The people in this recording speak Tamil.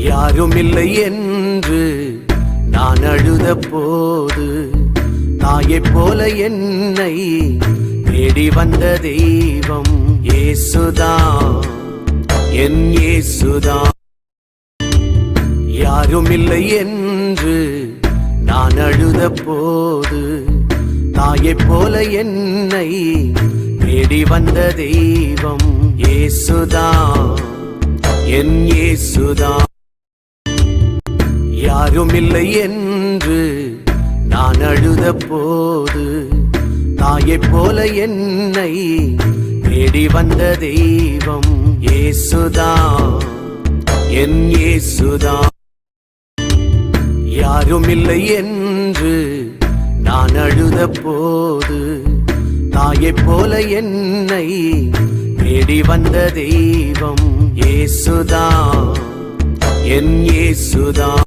யாரும் இல்லை என்று நான் அழுத போது தாயைப் போல என்னை தேடி வந்த தெய்வம் இயேசுதான், என் இயேசுதான். யாரும் இல்லை என்று நான் அழுத போது தாயைப் போல என்னை தேடி வந்த தெய்வம் இயேசுதான், என் இயேசுதான். யாரும் இல்லை என்று நான் அழுத போது தாயைப் போல என்னை தேடி வந்த தெய்வம் இயேசுதான், என் இயேசுதான். யாரும் இல்லை என்று நான் அழுத போது தாயைப் போல என்னை தேடி வந்த தெய்வம் இயேசுதான், என் இயேசுதான்.